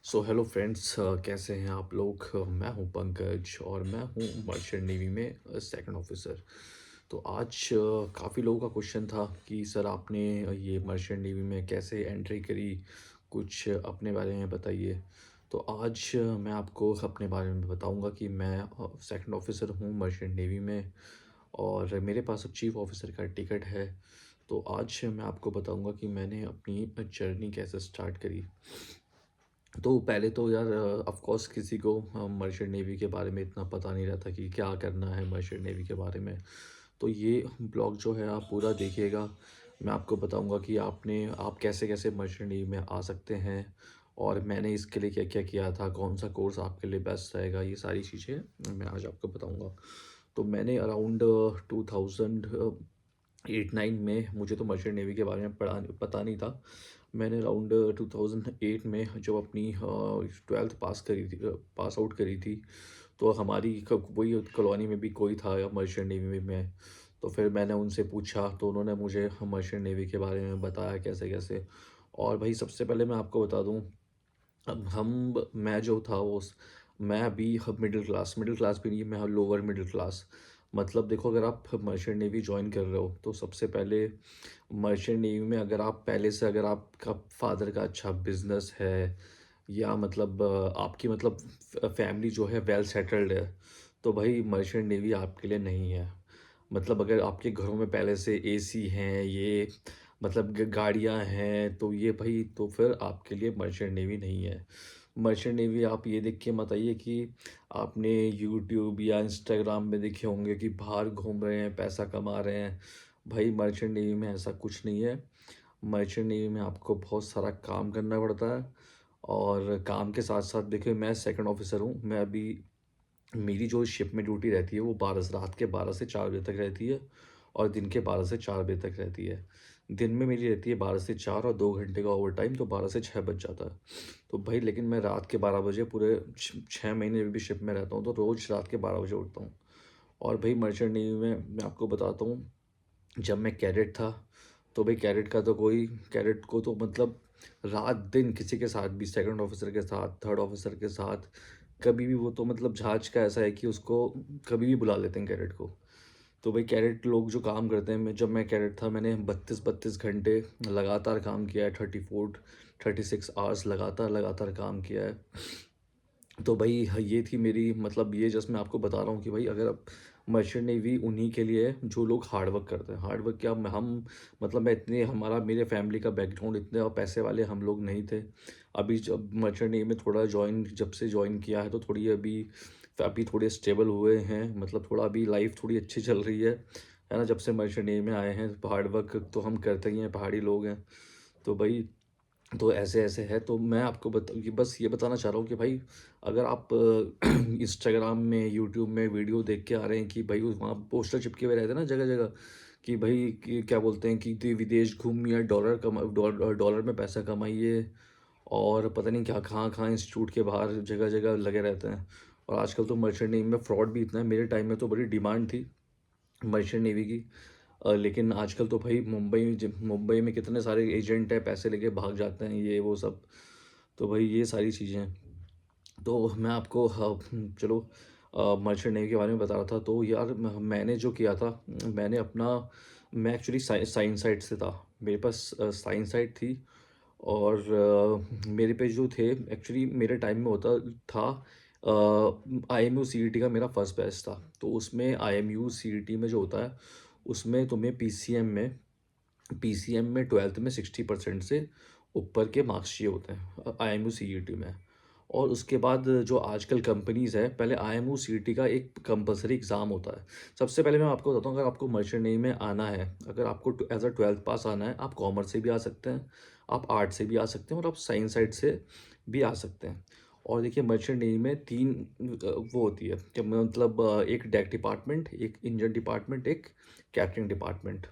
Hello friends, कैसे हैं आप लोग। मैं हूं पंकज और मैं हूं मर्चेंट नेवी में सेकंड ऑफिसर। तो आज काफ़ी लोगों का क्वेश्चन था कि सर आपने ये मर्चेंट नेवी में कैसे एंट्री करी, कुछ अपने बारे में बताइए। तो आज मैं आपको अपने बारे में बताऊंगा कि मैं सेकंड ऑफिसर हूं मर्चेंट नेवी में और मेरे पास अब चीफ़ ऑफिसर का टिकट है। तो आज मैं आपको बताऊंगा कि मैंने अपनी जर्नी कैसे स्टार्ट करी। तो पहले तो यार ऑफ कोर्स किसी को मर्चेंट नेवी के बारे में इतना पता नहीं रहता कि क्या करना है मर्चेंट नेवी के बारे में। तो ये ब्लॉग जो है आप पूरा देखिएगा। मैं आपको बताऊंगा कि आप कैसे कैसे मर्चेंट नेवी में आ सकते हैं और मैंने इसके लिए क्या क्या किया था, कौन सा कोर्स आपके लिए बेस्ट रहेगा, ये सारी चीज़ें मैं आज आपको बताऊंगा। तो मैंने अराउंड 2008-9 में, मुझे तो मर्चेंट नेवी के बारे में पता नहीं था। मैंने अराउंड 2008 में जब अपनी ट्वेल्थ पास आउट करी थी, तो हमारी वही कॉलोनी में भी कोई था मर्चेंट नेवी में। तो फिर मैंने उनसे पूछा तो उन्होंने मुझे मर्चेंट नेवी के बारे में बताया कैसे कैसे। और भाई सबसे पहले मैं आपको बता दूं, अब मैं जो था मैं अभी मिडिल क्लास भी नहीं, मैं लोअर मिडिल क्लास। मतलब देखो, अगर आप मर्चेंट नेवी ज्वाइन कर रहे हो तो सबसे पहले मर्चेंट नेवी में अगर आप पहले से, अगर आपका फादर का अच्छा बिजनेस है या मतलब आपकी मतलब फैमिली जो है वेल सेटल्ड है, तो भाई मर्चेंट नेवी आपके लिए नहीं है। मतलब अगर आपके घरों में पहले से एसी हैं, ये मतलब गाड़ियां हैं, तो ये भाई तो फिर आपके लिए मर्चेंट नेवी नहीं है। मर्चेंट नेवी आप ये देख के मत आइए कि आपने यूट्यूब या इंस्टाग्राम में देखे होंगे कि बाहर घूम रहे हैं, पैसा कमा रहे हैं। भाई मर्चेंट नेवी में ऐसा कुछ नहीं है। मर्चेंट नेवी में आपको बहुत सारा काम करना पड़ता है और काम के साथ साथ देखिए, मैं सेकंड ऑफिसर हूँ। मैं अभी, मेरी जो शिप में ड्यूटी रहती है वो रात के 12 से 4 बजे तक रहती है और दिन के 12 से 4 बजे तक रहती है। दिन में मेरी रहती है 12 से 4 और 2 घंटे का ओवर टाइम, तो 12 से 6 बज जाता है। तो भाई लेकिन मैं रात के 12 बजे पूरे 6 महीने भी शिप में रहता हूँ, तो रोज़ रात के 12 बजे उठता हूँ। और भाई मर्चेंट नेवी में मैं आपको बताता हूँ, जब मैं कैडेट था तो भाई कैडेट को तो मतलब रात दिन किसी के साथ भी, सेकंड ऑफिसर के साथ, थर्ड ऑफिसर के साथ, कभी भी वो तो मतलब जहाज का ऐसा है कि उसको कभी भी बुला लेते हैं कैडेट को। तो भाई कैडेट लोग जो काम करते हैं, जब मैं कैडेट था मैंने 32-32 घंटे लगातार काम किया है। 36 आवर्स लगातार लगातार काम किया है। तो भाई ये थी मेरी, मतलब ये जस्ट मैं आपको बता रहा हूँ कि भाई अगर आप, मर्चेंट नेवी उन्हीं के लिए है जो लोग हार्ड वर्क करते हैं। हार्ड वर्क क्या, हम मतलब मैं इतने, हमारा मेरे फैमिली का बैकग्राउंड इतने और पैसे वाले हम लोग नहीं थे। अभी जब मर्चेंट नेवी में जब से ज्वाइन किया है तो थोड़ी अभी अभी थोड़े स्टेबल हुए हैं, मतलब थोड़ा अभी लाइफ थोड़ी अच्छी चल रही है ना। जब से मर्चेंट नेवी में आए हैं, हार्ड वर्क तो हम करते ही हैं, पहाड़ी लोग हैं। तो भाई, तो ऐसे ऐसे है। तो मैं आपको बस ये बताना चाह रहा हूँ कि भाई अगर आप इंस्टाग्राम में, यूट्यूब में वीडियो देख के आ रहे हैं कि भाई वहाँ पोस्टर चिपके हुए रहते हैं ना जगह जगह, कि भाई कि क्या बोलते हैं कि विदेश घूमिए, डॉलर में पैसा कमाइए, और पता नहीं क्या कहाँ कहाँ इंस्टीट्यूट के बाहर जगह जगह लगे रहते हैं। और आजकल तो मर्चेंट नेवी में फ्रॉड भी इतना है। मेरे टाइम में तो बड़ी डिमांड थी मर्चेंट नेवी की। लेकिन आजकल तो भाई मुंबई में कितने सारे एजेंट हैं, पैसे लेके भाग जाते हैं, ये वो सब। तो भाई ये सारी चीज़ें हैं। तो मैं आपको, हाँ, चलो, मर्चेंट नेवी के बारे में बता रहा था। तो यार मैंने जो किया था, मैंने अपना, मैं एक्चुअली साइंस साइड से था। मेरे पास साइंस साइड थी। और मेरे पे जो थे, एक्चुअली मेरे टाइम में होता था, IMU CET का मेरा फर्स्ट बैच था। तो उसमें IMU CET में जो होता है, उसमें तुम्हें PCM में ट्वेल्थ में 60% से ऊपर के मार्क्स चाहिए होते हैं IMU CET में। और उसके बाद जो आजकल कंपनीज़ है, पहले IMU CET का एक कंपलसरी एग्ज़ाम होता है। सबसे पहले मैं आपको बताता हूँ, अगर आपको मर्चेंट नेवी में आना है, अगर आपको एज अ ट्वेल्थ पास आना है, आप कॉमर्स से भी आ सकते हैं, आप आर्ट से भी आ सकते हैं और आप साइंस साइड से भी आ सकते हैं। और देखिए मर्चेंट नेवी में तीन वो होती है कि मतलब एक डेक डिपार्टमेंट, एक इंजन डिपार्टमेंट, एक कैटरिंग डिपार्टमेंट।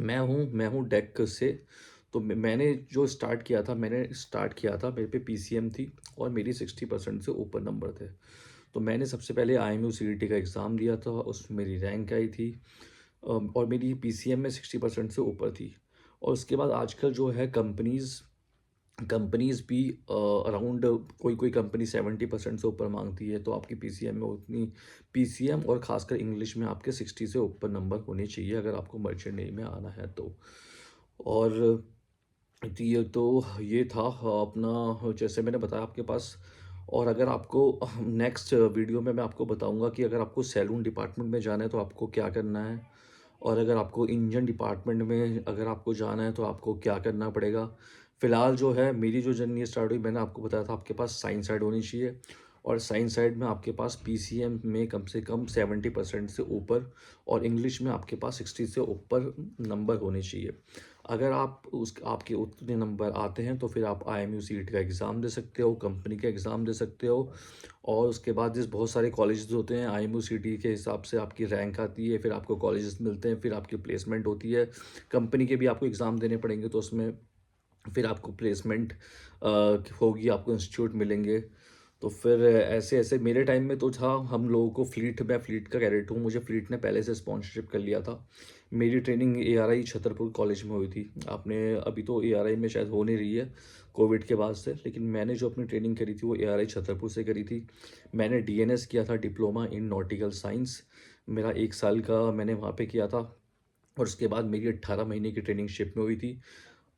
मैं हूँ डेक से। तो मैंने जो स्टार्ट किया था, मेरे पे PCM थी और मेरी 60% से ऊपर नंबर थे। तो मैंने सबसे पहले IMU CET का एग्ज़ाम दिया था, उसमें मेरी रैंक आई थी। और मेरी PCM में 60% से ऊपर थी। और उसके बाद आजकल जो है कंपनीज़ कंपनीज़ भी अराउंड कोई कंपनी 70% से ऊपर माँगती है, तो आपकी पीसीएम में उतनी पीसीएम और ख़ासकर इंग्लिश में आपके 60 से ऊपर नंबर होने चाहिए अगर आपको मर्चेंट नेवी में आना है तो। और ये था अपना, जैसे मैंने बताया आपके पास। और अगर आपको नेक्स्ट वीडियो में मैं आपको बताऊँगा कि अगर आपको सैलून डिपार्टमेंट में जाना है तो आपको क्या करना है, और अगर आपको इंजन डिपार्टमेंट में अगर आपको जाना है तो आपको क्या करना पड़ेगा। फ़िलहाल जो है मेरी जो जर्नी स्टार्ट हुई, मैंने आपको बताया था आपके पास साइंस साइड होनी चाहिए, और साइंस साइड में आपके पास पीसीएम में कम से कम 70% से ऊपर, और इंग्लिश में आपके पास 60 से ऊपर नंबर होने चाहिए। अगर आप उस आपके उतने नंबर आते हैं तो फिर आप आईएमयू सीट का एग्ज़ाम दे सकते हो, कंपनी का एग्ज़ाम दे सकते हो, और उसके बाद जिस बहुत सारे कॉलेजेस होते हैं आईएमयू सीटी के हिसाब से आपकी रैंक आती है, फिर आपको कॉलेजेस मिलते हैं, फिर आपकी प्लेसमेंट होती है। कंपनी के भी आपको एग्ज़ाम देने पड़ेंगे, तो उसमें फिर आपको प्लेसमेंट होगी, आपको इंस्टीट्यूट मिलेंगे। तो फिर ऐसे-ऐसे मेरे टाइम में तो था, हम लोगों को फ़्लीट मैं फ़्लीट का कैडेट हूँ, मुझे फ़्लीट ने पहले से स्पॉन्सरशिप कर लिया था। मेरी ट्रेनिंग एआरआई छतरपुर कॉलेज में हुई थी। आपने अभी तो एआरआई में शायद हो नहीं रही है कोविड के बाद से, लेकिन मैंने जो अपनी ट्रेनिंग करी थी वो एआरआई छतरपुर से करी थी। मैंने डीएनएस किया था, डिप्लोमा इन नॉटिकल साइंस। मेरा 1 साल का मैंने वहाँ पे किया था, और उसके बाद मेरी 18 महीने की ट्रेनिंग शिप में हुई थी।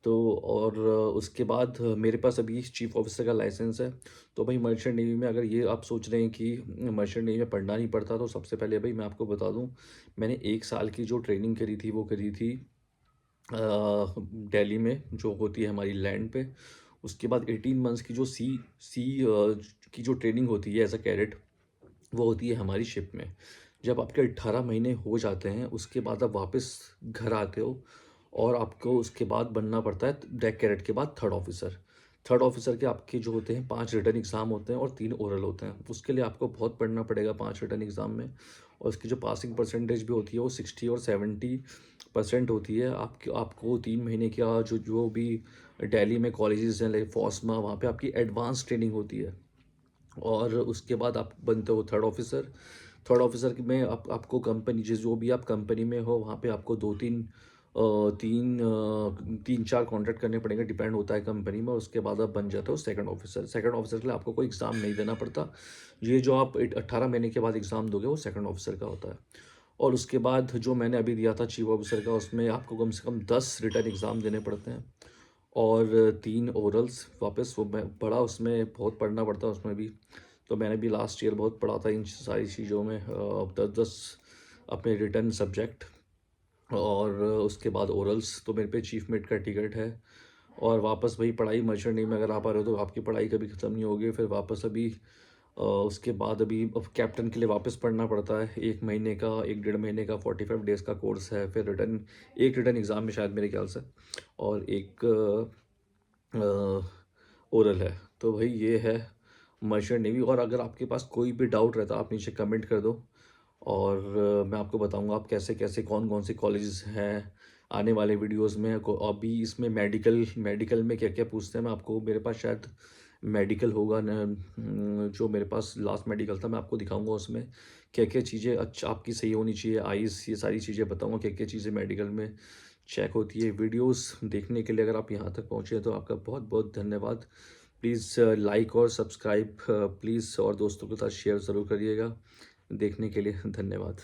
तो और उसके बाद मेरे पास अभी चीफ़ ऑफ़िसर का लाइसेंस है। तो भाई मर्चेंट नेवी में अगर ये आप सोच रहे हैं कि मर्चेंट नेवी में पढ़ना नहीं पड़ता, तो सबसे पहले भाई मैं आपको बता दूँ, मैंने 1 साल की जो ट्रेनिंग करी थी वो करी थी दिल्ली में जो होती है हमारी लैंड पे। उसके बाद 18 मंथ्स की जो की जो ट्रेनिंग होती है एज़ अ कैडेट, वो होती है हमारी शिप में। जब आपके 18 महीने हो जाते हैं, उसके बाद आप वापस घर आते हो, और आपको उसके बाद बनना पड़ता है डेक कैडेट के बाद थर्ड ऑफिसर। थर्ड ऑफिसर के आपके जो होते हैं 5 रिटन एग्ज़ाम होते हैं और 3 ओरल होते हैं। उसके लिए आपको बहुत पढ़ना पड़ेगा 5 रिटन एग्ज़ाम में, और उसकी जो पासिंग परसेंटेज भी होती है वो 60 और 70% होती है। आपको 3 महीने का जो जो भी दिल्ली में कॉलेजेस हैं लाइक फॉस्मा, वहाँ पे आपकी एडवांस ट्रेनिंग होती है, और उसके बाद आप बनते हो थर्ड ऑफिसर। थर्ड ऑफिसर में आपको कंपनी जिस जो भी आप कंपनी में हो वहाँ पे आपको 3-4 कॉन्ट्रैक्ट करने पड़ेंगे, डिपेंड होता है कंपनी में। उसके बाद आप बन जाते हो सेकंड ऑफिसर। सेकंड ऑफिसर के लिए आपको कोई एग्ज़ाम नहीं देना पड़ता। ये जो आप 18 महीने के बाद एग्ज़ाम दोगे वो सेकंड ऑफिसर का होता है। और उसके बाद जो मैंने अभी दिया था चीफ ऑफिसर का, उसमें आपको कम से कम 10 रिटन एग्ज़ाम देने पड़ते हैं, और 3 ओरल्स वापस। वो मैं पढ़ा, उसमें बहुत पढ़ना पड़ता है उसमें भी। तो मैंने भी लास्ट ईयर बहुत पढ़ा था इन सारी चीज़ों में, 10-10 अपने रिटन सब्जेक्ट, और उसके बाद ओरल्स। तो मेरे पे चीफ मेट का टिकट है, और वापस वही पढ़ाई मर्चेंट नेवी में अगर आप आ रहे हो तो आपकी पढ़ाई कभी ख़त्म नहीं होगी। फिर वापस अभी उसके बाद अभी अब कैप्टन के लिए वापस पढ़ना पड़ता है। 1 महीने का 1 डेढ़ महीने का 45 डेज़ का कोर्स है। फिर एक रिटन एग्ज़ाम में शायद मेरे ख्याल से, और एक ओरल है। तो भाई ये है मर्चेंट नेवी। और अगर आपके पास कोई भी डाउट रहता है आप नीचे कमेंट कर दो, और मैं आपको बताऊंगा आप कैसे कैसे कौन कौन से कॉलेजेस हैं आने वाले वीडियोस में। अभी इसमें मेडिकल मेडिकल में क्या क्या पूछते हैं मैं आपको, मेरे पास शायद मेडिकल होगा न, जो मेरे पास लास्ट मेडिकल था मैं आपको दिखाऊंगा, उसमें क्या क्या चीज़ें अच्छा आपकी सही होनी चाहिए, आइज़, ये सारी चीज़ें बताऊंगा क्या क्या चीज़ें मेडिकल में चेक होती है। वीडियोस देखने के लिए अगर आप यहाँ तक पहुँचे तो आपका बहुत बहुत धन्यवाद। प्लीज़ लाइक और सब्सक्राइब प्लीज़, और दोस्तों के साथ शेयर ज़रूर करिएगा। देखने के लिए धन्यवाद।